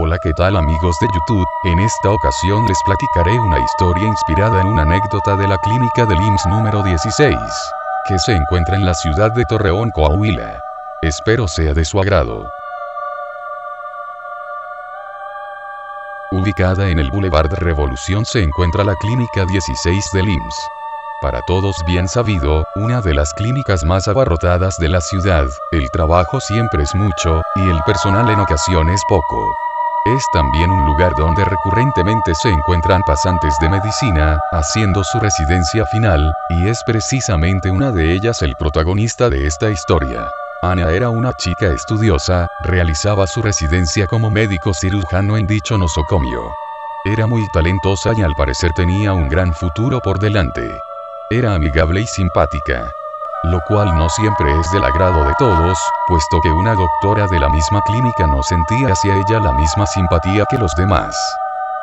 Hola, ¿qué tal amigos de YouTube? En esta ocasión les platicaré una historia inspirada en una anécdota de la clínica del IMSS número 16, que se encuentra en la ciudad de Torreón, Coahuila. Espero sea de su agrado. Ubicada en el Boulevard Revolución se encuentra la clínica 16 del IMSS. Para todos bien sabido, una de las clínicas más abarrotadas de la ciudad, el trabajo siempre es mucho, y el personal en ocasiones poco. Es también un lugar donde recurrentemente se encuentran pasantes de medicina, haciendo su residencia final, y es precisamente una de ellas el protagonista de esta historia. Ana era una chica estudiosa, realizaba su residencia como médico cirujano en dicho nosocomio. Era muy talentosa y al parecer tenía un gran futuro por delante. Era amigable y simpática, lo cual no siempre es del agrado de todos, puesto que una doctora de la misma clínica no sentía hacia ella la misma simpatía que los demás.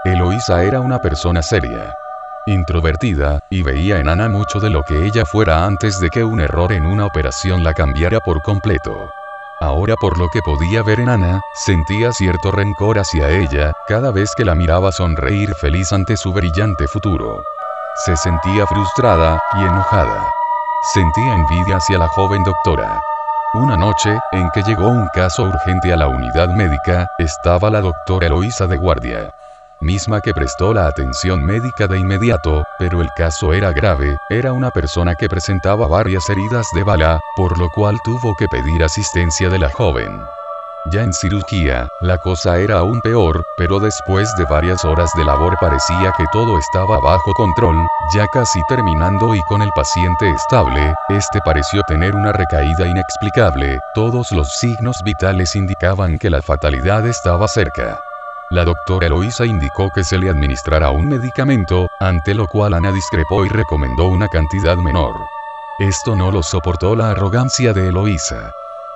Eloísa era una persona seria, introvertida, y veía en Ana mucho de lo que ella fuera antes de que un error en una operación la cambiara por completo. Ahora, por lo que podía ver en Ana, sentía cierto rencor hacia ella, cada vez que la miraba sonreír feliz ante su brillante futuro. Se sentía frustrada y enojada. Sentía envidia hacia la joven doctora. Una noche, en que llegó un caso urgente a la unidad médica, estaba la doctora Eloísa de guardia, misma que prestó la atención médica de inmediato, pero el caso era grave, era una persona que presentaba varias heridas de bala, por lo cual tuvo que pedir asistencia de la joven. Ya en cirugía, la cosa era aún peor, pero después de varias horas de labor parecía que todo estaba bajo control, ya casi terminando y con el paciente estable, este pareció tener una recaída inexplicable, todos los signos vitales indicaban que la fatalidad estaba cerca. La doctora Eloísa indicó que se le administrara un medicamento, ante lo cual Ana discrepó y recomendó una cantidad menor. Esto no lo soportó la arrogancia de Eloísa.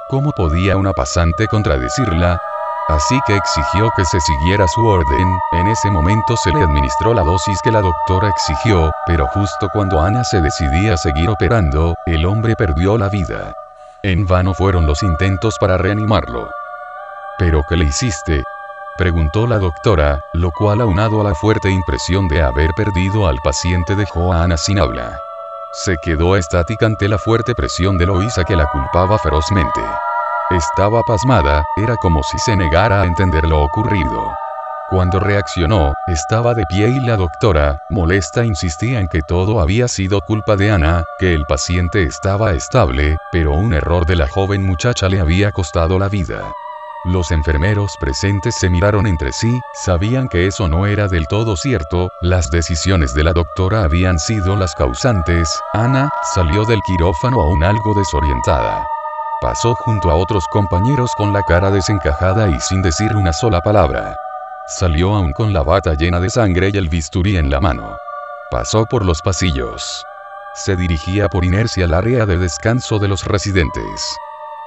¿Cómo podía una pasante contradecirla? Así que exigió que se siguiera su orden. En ese momento se le administró la dosis que la doctora exigió, pero justo cuando Ana se decidía a seguir operando, el hombre perdió la vida. En vano fueron los intentos para reanimarlo. ¿Pero qué le hiciste?, preguntó la doctora, lo cual, aunado a la fuerte impresión de haber perdido al paciente, dejó a Ana sin habla. Se quedó estática ante la fuerte presión de Eloísa, que la culpaba ferozmente. Estaba pasmada, era como si se negara a entender lo ocurrido. Cuando reaccionó, estaba de pie y la doctora, molesta, insistía en que todo había sido culpa de Ana, que el paciente estaba estable, pero un error de la joven muchacha le había costado la vida. Los enfermeros presentes se miraron entre sí, sabían que eso no era del todo cierto, las decisiones de la doctora habían sido las causantes. Ana salió del quirófano aún algo desorientada. Pasó junto a otros compañeros con la cara desencajada y sin decir una sola palabra. Salió aún con la bata llena de sangre y el bisturí en la mano. Pasó por los pasillos. Se dirigía por inercia al área de descanso de los residentes.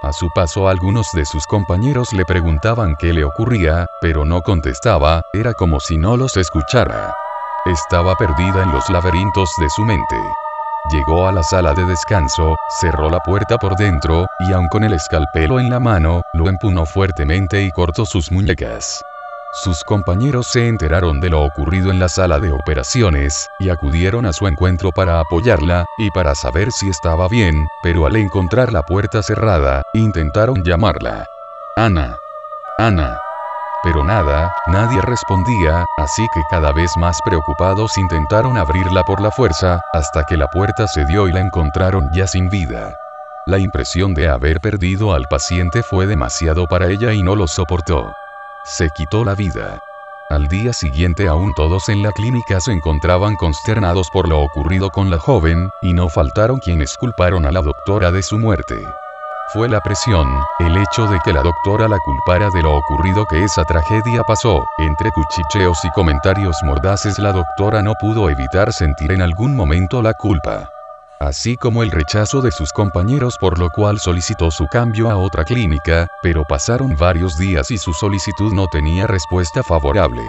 A su paso, algunos de sus compañeros le preguntaban qué le ocurría, pero no contestaba, era como si no los escuchara. Estaba perdida en los laberintos de su mente. Llegó a la sala de descanso, cerró la puerta por dentro, y aun con el escalpelo en la mano, lo empuñó fuertemente y cortó sus muñecas. Sus compañeros se enteraron de lo ocurrido en la sala de operaciones, y acudieron a su encuentro para apoyarla, y para saber si estaba bien, pero al encontrar la puerta cerrada, intentaron llamarla. Ana. Ana. Pero nada, nadie respondía, así que cada vez más preocupados intentaron abrirla por la fuerza, hasta que la puerta cedió y la encontraron ya sin vida. La impresión de haber perdido al paciente fue demasiado para ella y no lo soportó. Se quitó la vida. Al día siguiente aún todos en la clínica se encontraban consternados por lo ocurrido con la joven, y no faltaron quienes culparon a la doctora de su muerte. Fue la presión, el hecho de que la doctora la culpara de lo ocurrido que esa tragedia pasó. Entre cuchicheos y comentarios mordaces, la doctora no pudo evitar sentir en algún momento la culpa, así como el rechazo de sus compañeros, por lo cual solicitó su cambio a otra clínica, pero pasaron varios días y su solicitud no tenía respuesta favorable.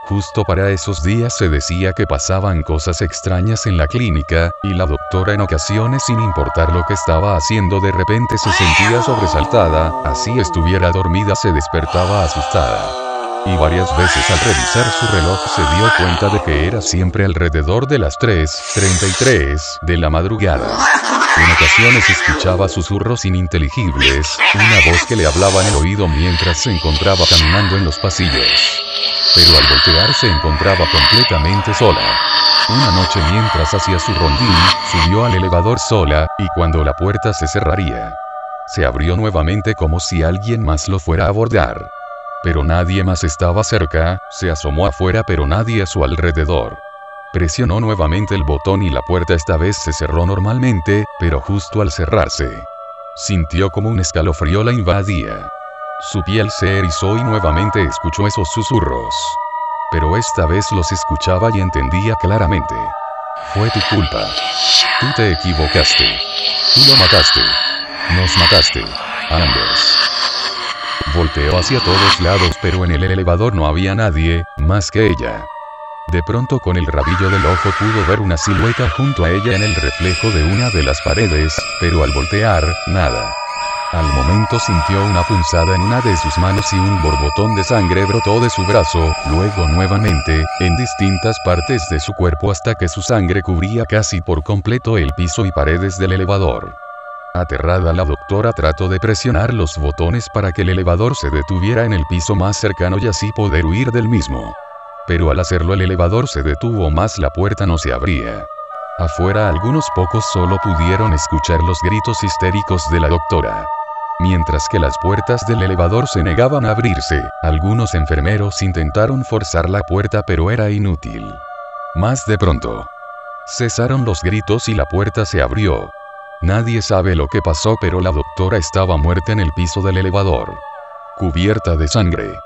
Justo para esos días se decía que pasaban cosas extrañas en la clínica, y la doctora en ocasiones, sin importar lo que estaba haciendo, de repente se sentía sobresaltada, así estuviera dormida se despertaba asustada. y varias veces al revisar su reloj se dio cuenta de que era siempre alrededor de las 3:33 de la madrugada. En ocasiones escuchaba susurros ininteligibles, una voz que le hablaba en el oído mientras se encontraba caminando en los pasillos. Pero al voltear se encontraba completamente sola. Una noche mientras hacía su rondín, subió al elevador sola, y cuando la puerta se cerraría, se abrió nuevamente como si alguien más lo fuera a abordar. Pero nadie más estaba cerca, se asomó afuera pero nadie a su alrededor. Presionó nuevamente el botón y la puerta esta vez se cerró normalmente, pero justo al cerrarse, sintió como un escalofrío la invadía. Su piel se erizó y nuevamente escuchó esos susurros. Pero esta vez los escuchaba y entendía claramente. Fue tu culpa. Tú te equivocaste. Tú lo mataste. Nos mataste. A ambos. Volteó hacia todos lados pero en el elevador no había nadie, más que ella. De pronto con el rabillo del ojo pudo ver una silueta junto a ella en el reflejo de una de las paredes, pero al voltear, nada. Al momento sintió una punzada en una de sus manos y un borbotón de sangre brotó de su brazo, luego nuevamente, en distintas partes de su cuerpo hasta que su sangre cubría casi por completo el piso y paredes del elevador. Aterrada la doctora trató de presionar los botones para que el elevador se detuviera en el piso más cercano y así poder huir del mismo. Pero al hacerlo el elevador se detuvo más, la puerta no se abría. Afuera algunos pocos solo pudieron escuchar los gritos histéricos de la doctora. Mientras que las puertas del elevador se negaban a abrirse, algunos enfermeros intentaron forzar la puerta pero era inútil. Más de pronto, cesaron los gritos y la puerta se abrió. Nadie sabe lo que pasó pero la doctora estaba muerta en el piso del elevador, cubierta de sangre.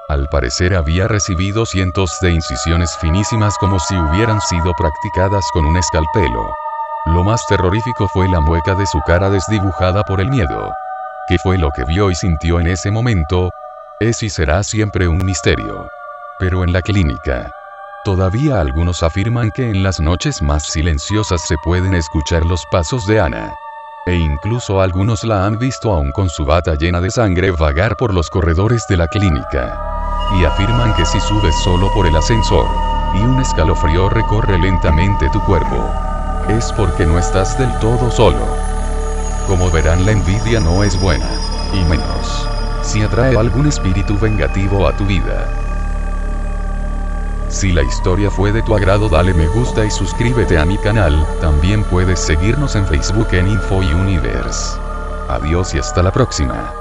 Al parecer había recibido cientos de incisiones finísimas como si hubieran sido practicadas con un escalpelo. Lo más terrorífico fue la mueca de su cara desdibujada por el miedo. ¿Qué fue lo que vio y sintió en ese momento? Es y será siempre un misterio. Pero en la clínica, todavía algunos afirman que en las noches más silenciosas se pueden escuchar los pasos de Ana. E incluso algunos la han visto aún con su bata llena de sangre vagar por los corredores de la clínica. Y afirman que si subes solo por el ascensor, y un escalofrío recorre lentamente tu cuerpo, es porque no estás del todo solo. Como verán, la envidia no es buena, y menos si atrae algún espíritu vengativo a tu vida. Si la historia fue de tu agrado, dale me gusta y suscríbete a mi canal. También puedes seguirnos en Facebook en InfoUniverse. Adiós y hasta la próxima.